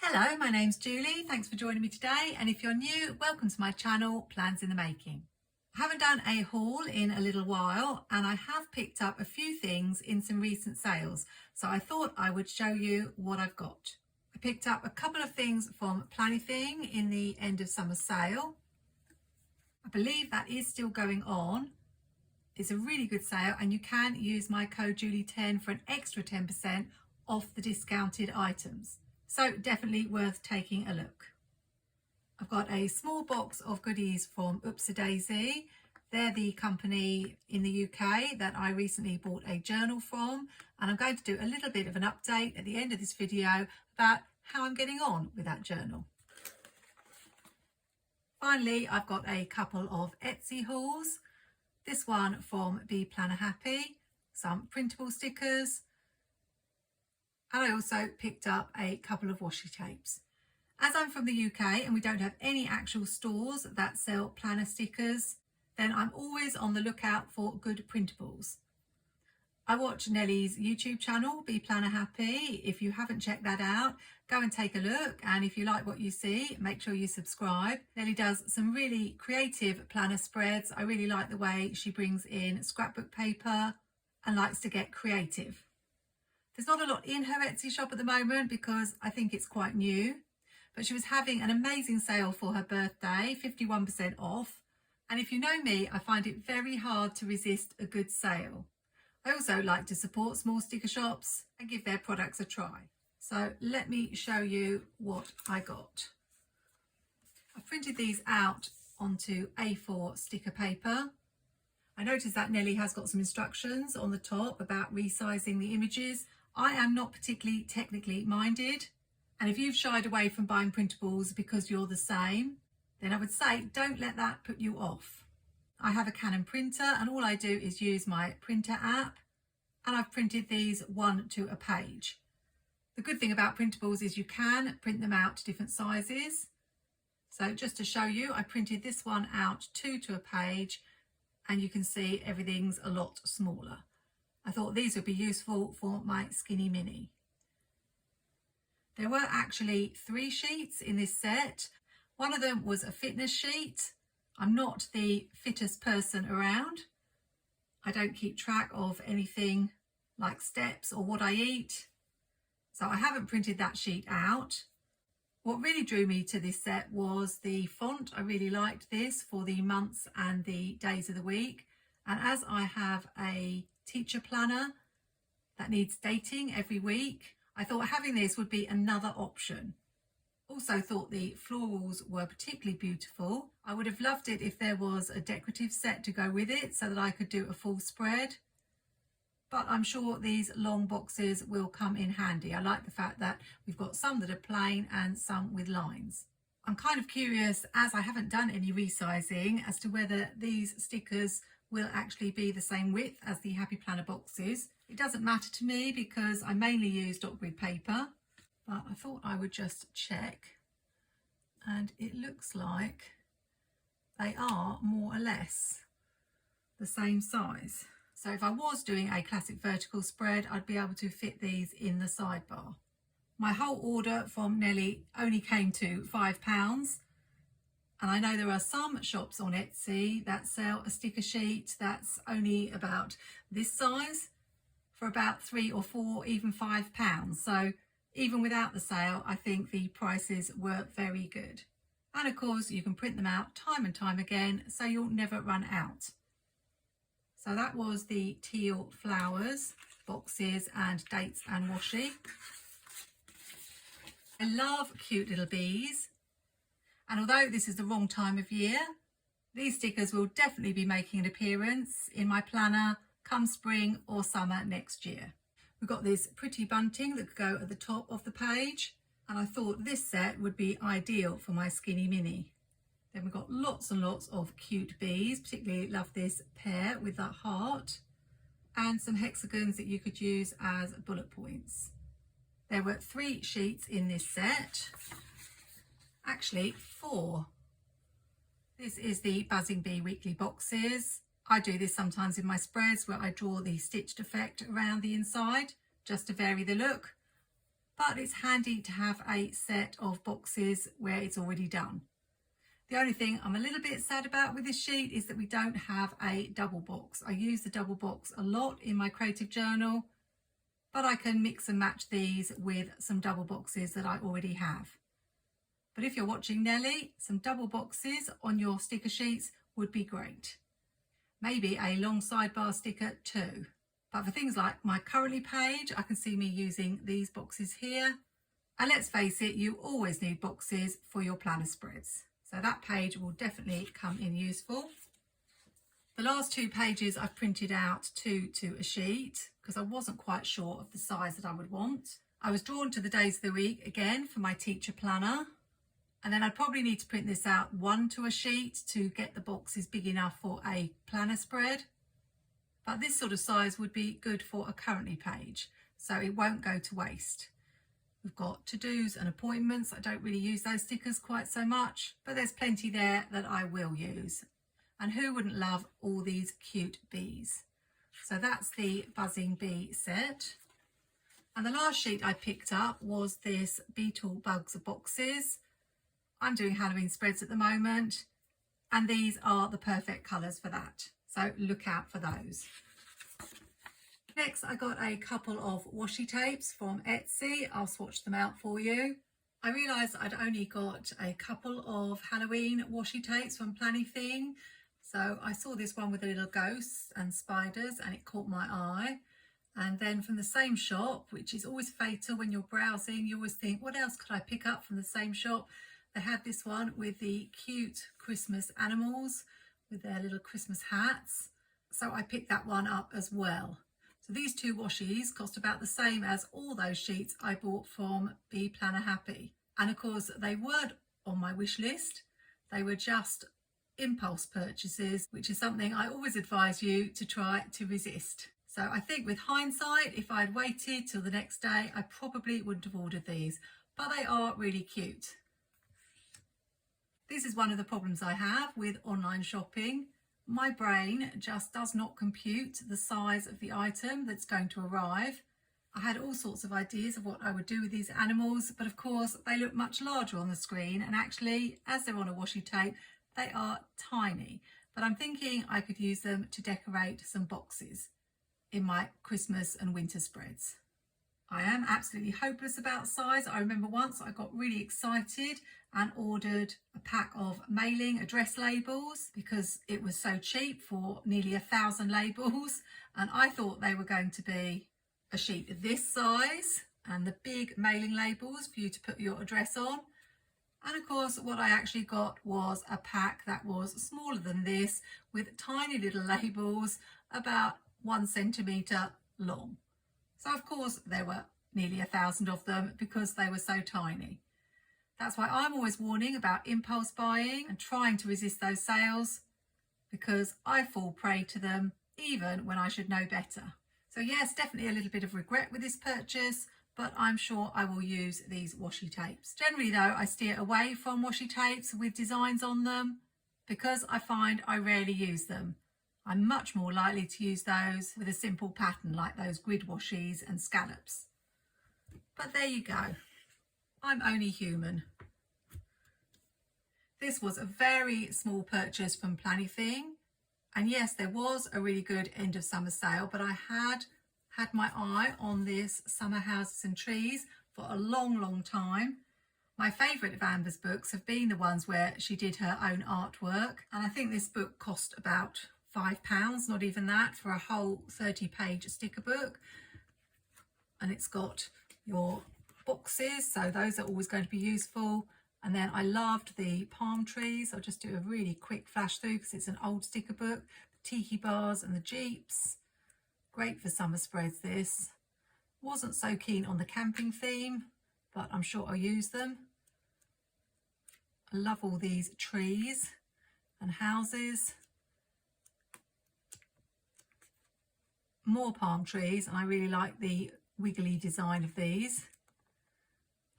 Hello, my name's Julie. Thanks for joining me today. And if you're new, welcome to my channel, Plans in the Making. I haven't done a haul in a little while and I have picked up a few things in some recent sales. So I thought I would show you what I've got. I picked up a couple of things from Planything in the end of summer sale. I believe that is still going on. It's a really good sale and you can use my code Julie10 for an extra 10% off the discounted items. So definitely worth taking a look. I've got a small box of goodies from Daisy. They're the company in the UK that I recently bought a journal from, and I'm going to do a little bit of an update at the end of this video about how I'm getting on with that journal. Finally, I've got a couple of Etsy hauls. This one from Be Planner Happy, some printable stickers, and I also picked up a couple of washi tapes. As I'm from the UK and we don't have any actual stores that sell planner stickers, then I'm always on the lookout for good printables. I watch Nellie's YouTube channel, Be Planner Happy. If you haven't checked that out, go and take a look. And if you like what you see, make sure you subscribe. Nellie does some really creative planner spreads. I really like the way she brings in scrapbook paper and likes to get creative. There's not a lot in her Etsy shop at the moment because I think it's quite new, but she was having an amazing sale for her birthday, 51% off. And if you know me, I find it very hard to resist a good sale. I also like to support small sticker shops and give their products a try. So let me show you what I got. I printed these out onto A4 sticker paper. I noticed that Nellie has got some instructions on the top about resizing the images. I am not particularly technically minded, and if you've shied away from buying printables because you're the same, then I would say don't let that put you off. I have a Canon printer and all I do is use my printer app, and I've printed these one to a page. The good thing about printables is you can print them out to different sizes. So just to show you, I printed this one out 2 to a page, and you can see everything's a lot smaller. I thought these would be useful for my skinny mini. There were actually 3 sheets in this set. One of them was a fitness sheet. I'm not the fittest person around. I don't keep track of anything like steps or what I eat, so I haven't printed that sheet out. What really drew me to this set was the font. I really liked this for the months and the days of the week, and as I have a teacher planner that needs dating every week, I thought having this would be another option. Also thought the florals were particularly beautiful. I would have loved it if there was a decorative set to go with it so that I could do a full spread, but I'm sure these long boxes will come in handy. I like the fact that we've got some that are plain and some with lines. I'm kind of curious, as I haven't done any resizing, as to whether these stickers will actually be the same width as the Happy Planner boxes. It doesn't matter to me because I mainly use dot grid paper, but I thought I would just check, and it looks like they are more or less the same size. So if I was doing a classic vertical spread, I'd be able to fit these in the sidebar. My whole order from Nellie only came to £5. And I know there are some shops on Etsy that sell a sticker sheet that's only about this size for about £3 or £4, even £5. So even without the sale, I think the prices were very good. And of course, you can print them out time and time again, so you'll never run out. So that was the teal flowers, boxes and dates and washi. I love cute little bees. And although this is the wrong time of year, these stickers will definitely be making an appearance in my planner come spring or summer next year. We've got this pretty bunting that could go at the top of the page, and I thought this set would be ideal for my skinny mini. Then we've got lots and lots of cute bees, particularly love this pair with that heart, and some hexagons that you could use as bullet points. There were 3 sheets in this set. Actually 4. This is the Buzzing Bee weekly boxes. I do this sometimes in my spreads where I draw the stitched effect around the inside just to vary the look. but it's handy to have a set of boxes where it's already done. The only thing I'm a little bit sad about with this sheet is that we don't have a double box. I use the double box a lot in my creative journal, but I can mix and match these with some double boxes that I already have. But if you're watching Nelly, some double boxes on your sticker sheets would be great. Maybe a long sidebar sticker too. But for things like my currently page, I can see me using these boxes here. And let's face it, you always need boxes for your planner spreads. So that page will definitely come in useful. The last 2 pages I've printed out to a sheet because I wasn't quite sure of the size that I would want. I was drawn to the days of the week again for my teacher planner. And then I'd probably need to print this out 1 to a sheet to get the boxes big enough for a planner spread. But this sort of size would be good for a currently page, so it won't go to waste. We've got to-dos and appointments. I don't really use those stickers quite so much, but there's plenty there that I will use. And who wouldn't love all these cute bees? So that's the buzzing bee set. And the last sheet I picked up was this beetle bugs boxes. I'm doing Halloween spreads at the moment, and these are the perfect colours for that. So look out for those. Next, I got a couple of washi tapes from Etsy. I'll swatch them out for you. I realised I'd only got a couple of Halloween washi tapes from Planything. So I saw this one with the little ghosts and spiders and it caught my eye. And then from the same shop, which is always fatal when you're browsing, you always think, what else could I pick up from the same shop? They had this one with the cute Christmas animals with their little Christmas hats. So I picked that one up as well. So these 2 washies cost about the same as all those sheets I bought from Be Planner Happy. And of course, they weren't on my wish list. They were just impulse purchases, which is something I always advise you to try to resist. So I think with hindsight, if I'd waited till the next day, I probably wouldn't have ordered these, but they are really cute. This is one of the problems I have with online shopping. My brain just does not compute the size of the item that's going to arrive. I had all sorts of ideas of what I would do with these animals, but of course they look much larger on the screen, and actually as they're on a washi tape, they are tiny. But I'm thinking I could use them to decorate some boxes in my Christmas and winter spreads. I am absolutely hopeless about size. I remember once I got really excited and ordered a pack of mailing address labels because it was so cheap for nearly 1,000 labels, and I thought they were going to be a sheet of this size and the big mailing labels for you to put your address on. And of course what I actually got was a pack that was smaller than this with tiny little labels about 1 centimetre long. So of course there were nearly 1,000 of them because they were so tiny. That's why I'm always warning about impulse buying and trying to resist those sales, because I fall prey to them even when I should know better. So yes, definitely a little bit of regret with this purchase, but I'm sure I will use these washi tapes. Generally though, I steer away from washi tapes with designs on them because I find I rarely use them. I'm much more likely to use those with a simple pattern like those grid washies and scallops. But there you go. I'm only human. This was a very small purchase from Planything. And yes, there was a really good end of summer sale, but I had my eye on this Summer Houses and Trees for a long time. My favourite of Amber's books have been the ones where she did her own artwork. And I think this book cost about £5, not even that, for a whole 30-page sticker book. And it's got your boxes, so those are always going to be useful. And then I loved the palm trees. I'll just do a really quick flash through because it's an old sticker book. The tiki bars and the jeeps. Great for summer spreads this. Wasn't so keen on the camping theme, but I'm sure I'll use them. I love all these trees and houses. More palm trees, and I really like the wiggly design of these.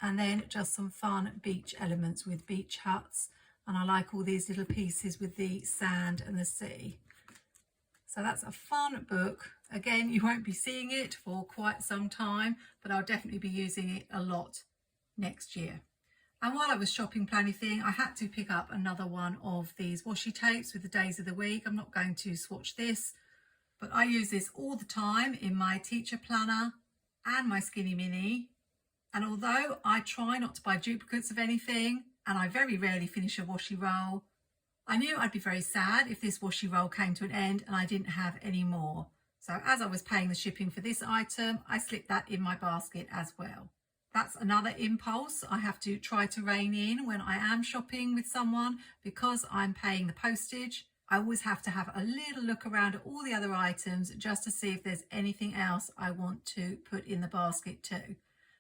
And then just some fun beach elements with beach huts, and I like all these little pieces with the sand and the sea. So So that's a fun book. Again, you won't be seeing it for quite some time, but I'll definitely be using it a lot next year. And while I was shopping Planything, I had to pick up another one of these washi tapes with the days of the week. I'm not going to swatch this, but I use this all the time in my teacher planner and my Skinny Mini. And although I try not to buy duplicates of anything, and I very rarely finish a washi roll, I knew I'd be very sad if this washi roll came to an end and I didn't have any more. So as I was paying the shipping for this item, I slipped that in my basket as well. That's another impulse I have to try to rein in when I am shopping with someone. Because I'm paying the postage, I always have to have a little look around at all the other items just to see if there's anything else I want to put in the basket too,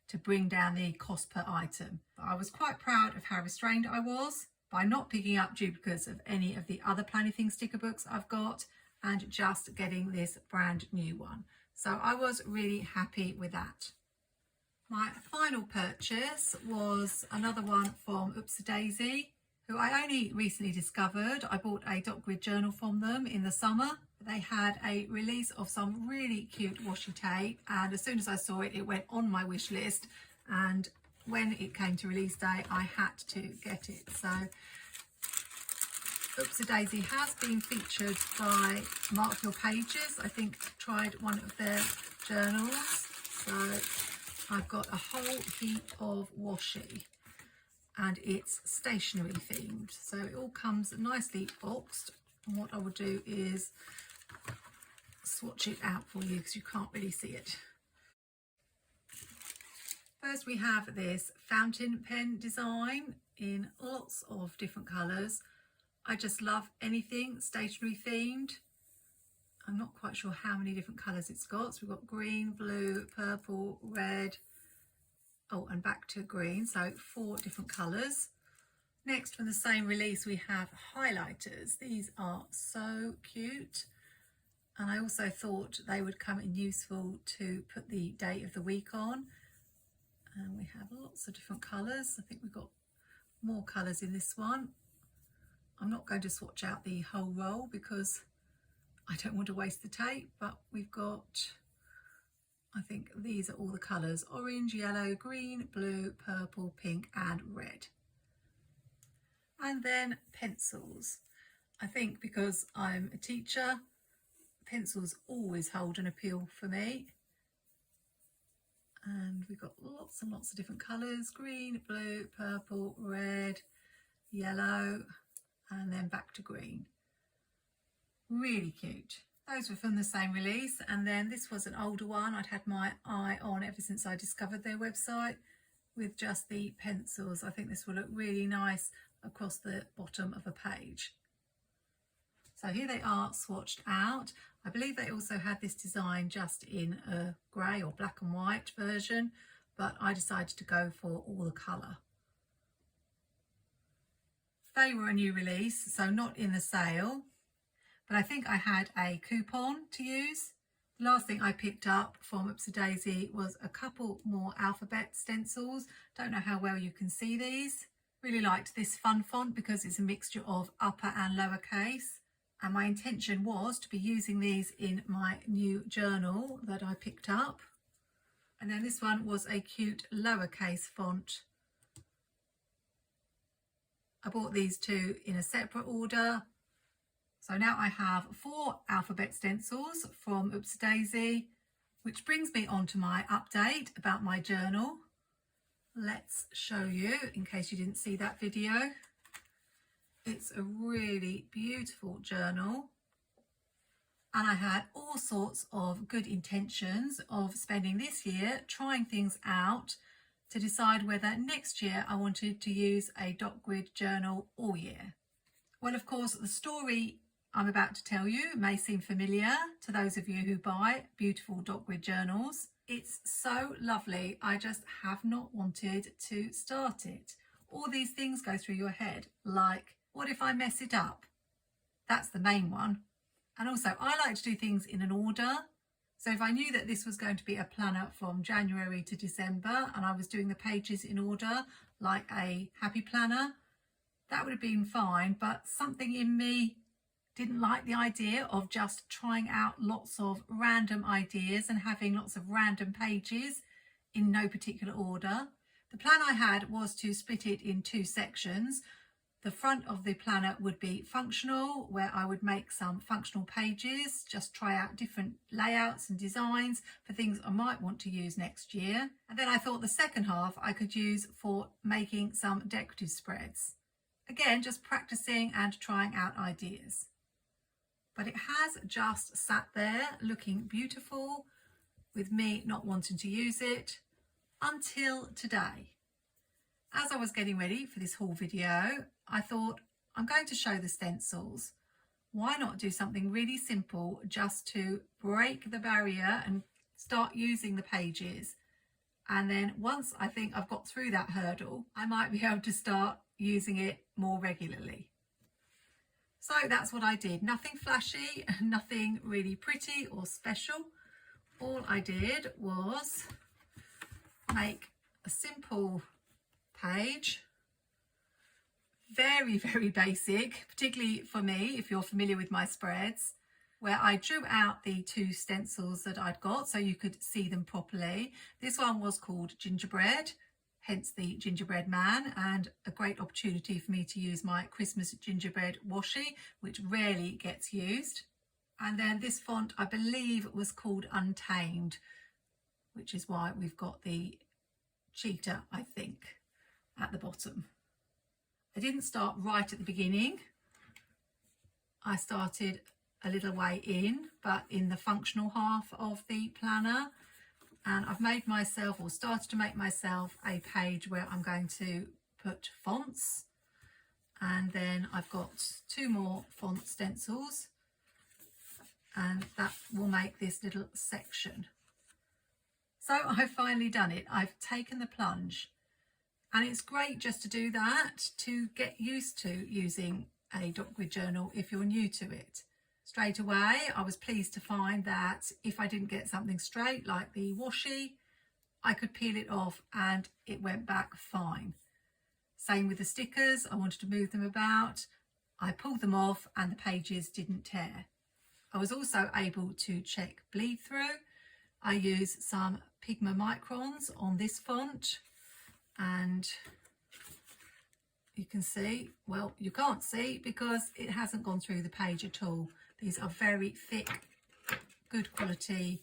to bring down the cost per item. But I was quite proud of how restrained I was by not picking up duplicates of any of the other Planything sticker books I've got and just getting this brand new one. So I was really happy with that. My final purchase was another one from Oopsie Daisy, who I only recently discovered. I bought a dot grid journal from them in the summer. They had a release of some really cute washi tape, and as soon as I saw it, it went on my wish list, and when it came to release day, I had to get it. So Oopsie Daisy has been featured by Mark Your Pages. I think I tried one of their journals. So I've got a whole heap of washi, and it's stationery themed. So it all comes nicely boxed. And what I will do is swatch it out for you because you can't really see it. First we have this fountain pen design in lots of different colours. I just love anything stationery themed. I'm not quite sure how many different colours it's got. So we've got green, blue, purple, red, oh, and back to green. So 4 different colours. Next, from the same release, we have highlighters. These are so cute. And I also thought they would come in useful to put the day of the week on. And we have lots of different colours. I think we've got more colours in this one. I'm not going to swatch out the whole roll because I don't want to waste the tape, but we've got, I think these are all the colours: orange, yellow, green, blue, purple, pink and red. And then pencils. I think because I'm a teacher, pencils always hold an appeal for me. And we've got lots and lots of different colours: green, blue, purple, red, yellow, and then back to green. Really cute. Those were from the same release, and then this was an older one I'd had my eye on ever since I discovered their website, with just the pencils. I think this will look really nice across the bottom of a page. So here they are swatched out. I believe they also had this design just in a grey or black and white version, but I decided to go for all the colour. They were a new release, so not in the sale, but I think I had a coupon to use. The last thing I picked up from Oopsie Daisy was a couple more alphabet stencils. Don't know how well you can see these. Really liked this fun font because it's a mixture of upper and lowercase. And my intention was to be using these in my new journal that I picked up. And then this one was a cute lowercase font. I bought these two in a separate order. So now I have 4 alphabet stencils from Oopsie Daisy, which brings me on to my update about my journal. Let's show you in case you didn't see that video. It's a really beautiful journal, and I had all sorts of good intentions of spending this year trying things out to decide whether next year I wanted to use a dot grid journal all year. Well, of course, the story I'm about to tell you may seem familiar to those of you who buy beautiful dot grid journals. It's so lovely. I just have not wanted to start it. All these things go through your head, like, what if I mess it up? That's the main one. And also, I like to do things in an order. So if I knew that this was going to be a planner from January to December and I was doing the pages in order, like a happy planner, that would have been fine. But something in me didn't like the idea of just trying out lots of random ideas and having lots of random pages in no particular order. The plan I had was to split it in two sections. The front of the planner would be functional, where I would make some functional pages, just try out different layouts and designs for things I might want to use next year. And then I thought the second half I could use for making some decorative spreads. Again, just practicing and trying out ideas. But it has just sat there looking beautiful with me not wanting to use it until today. As I was getting ready for this haul video, I thought I'm going to show the stencils. Why not do something really simple just to break the barrier and start using the pages? And then once I think I've got through that hurdle, I might be able to start using it more regularly. So that's what I did. Nothing flashy, nothing really pretty or special. All I did was make a simple page, very basic, particularly for me if you're familiar with my spreads, where I drew out the two stencils that I'd got so you could see them properly. This one was called Gingerbread, hence the gingerbread man, and a great opportunity for me to use my Christmas gingerbread washi, which rarely gets used. And then this font I believe was called Untamed, which is why we've got the cheetah, I think, at the bottom. I didn't start right at the beginning. I started a little way in, but in the functional half of the planner. And I've made myself, or started to make myself, a page where I'm going to put fonts. And then I've got two more font stencils, and that will make this little section. So I've finally done it. I've taken the plunge. And it's great just to do that, to get used to using a dot grid journal if you're new to it. Straight away, I was pleased to find that if I didn't get something straight, like the washi, I could peel it off and it went back fine. Same with the stickers. I wanted to move them about. I pulled them off and the pages didn't tear. I was also able to check bleed through. I used some Pigma Microns on this font, and you can see, well, you can't see because it hasn't gone through the page at all. These are very thick, good quality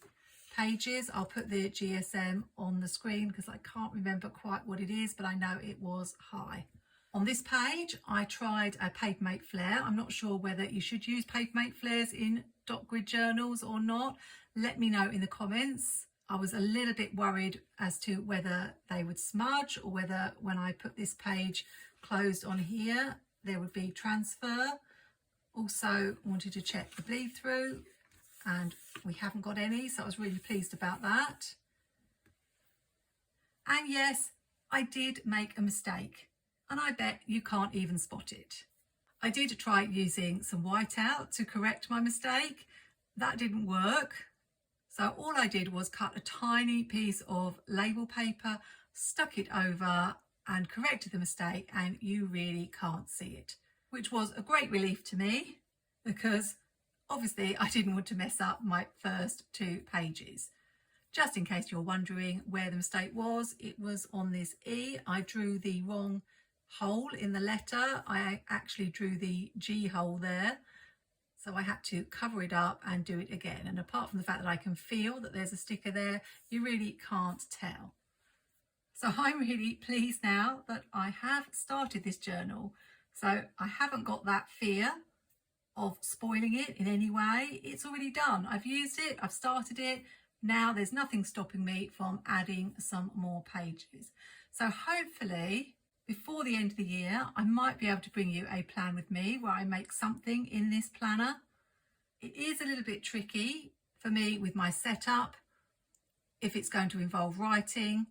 pages. I'll put the GSM on the screen because I can't remember quite what it is, but I know it was high. On this page, I tried a Papermate flare. I'm not sure whether you should use Papermate flares in dot grid journals or not. Let me know in the comments. I was a little bit worried as to whether they would smudge or whether when I put this page closed on here, there would be transfer. Also wanted to check the bleed through, and we haven't got any, so I was really pleased about that. And yes, I did make a mistake, and I bet you can't even spot it. I did try using some whiteout to correct my mistake. That didn't work. So all I did was cut a tiny piece of label paper, stuck it over and corrected the mistake, and you really can't see it, which was a great relief to me because obviously I didn't want to mess up my first two pages. Just in case you're wondering where the mistake was, it was on this E. I drew the wrong hole in the letter. I actually drew the G hole there. So I had to cover it up and do it again. And apart from the fact that I can feel that there's a sticker there, you really can't tell. So I'm really pleased now that I have started this journal. So I haven't got that fear of spoiling it in any way. It's already done. I've used it, I've started it. Now there's nothing stopping me from adding some more pages. So hopefully before the end of the year, I might be able to bring you a plan with me where I make something in this planner. It is a little bit tricky for me with my setup if it's going to involve writing,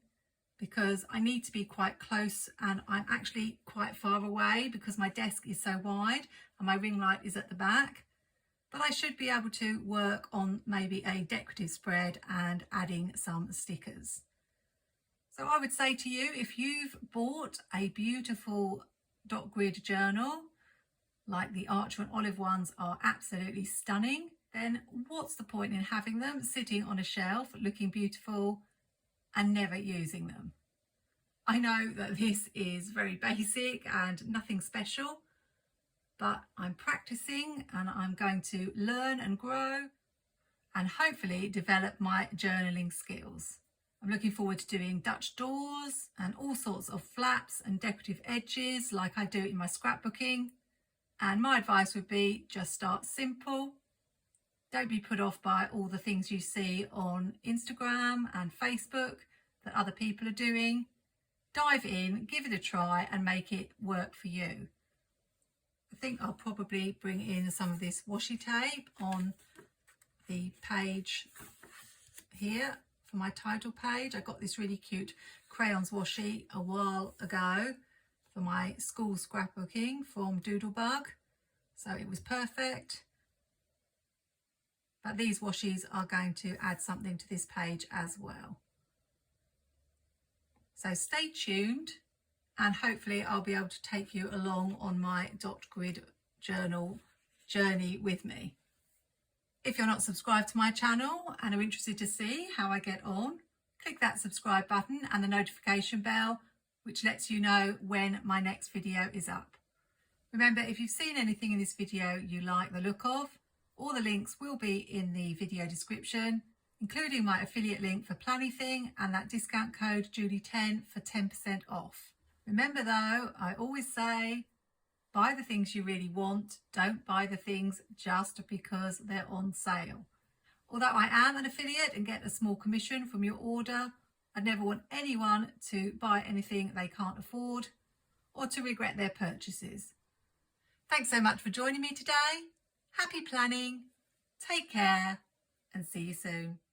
because I need to be quite close and I'm actually quite far away because my desk is so wide and my ring light is at the back. But I should be able to work on maybe a decorative spread and adding some stickers. So I would say to you, if you've bought a beautiful dot grid journal, like the Archer and Olive ones are absolutely stunning, then what's the point in having them sitting on a shelf looking beautiful and never using them? I know that this is very basic and nothing special, but I'm practicing and I'm going to learn and grow and hopefully develop my journaling skills. I'm looking forward to doing Dutch doors and all sorts of flaps and decorative edges like I do in my scrapbooking. And my advice would be just start simple. Don't be put off by all the things you see on Instagram and Facebook that other people are doing. Dive in, give it a try and make it work for you. I think I'll probably bring in some of this washi tape on the page here for my title page. I got this really cute crayons washi a while ago for my school scrapbooking from Doodlebug, so it was perfect. But these washies are going to add something to this page as well. So stay tuned and hopefully I'll be able to take you along on my dot grid journal journey with me. If you're not subscribed to my channel and are interested to see how I get on, click that subscribe button and the notification bell, which lets you know when my next video is up. Remember, if you've seen anything in this video you like the look of, all the links will be in the video description, including my affiliate link for Planything and that discount code Julie10 for 10% off. Remember though, I always say, buy the things you really want, don't buy the things just because they're on sale. Although I am an affiliate and get a small commission from your order, I never want anyone to buy anything they can't afford or to regret their purchases. Thanks so much for joining me today. Happy planning, take care and see you soon.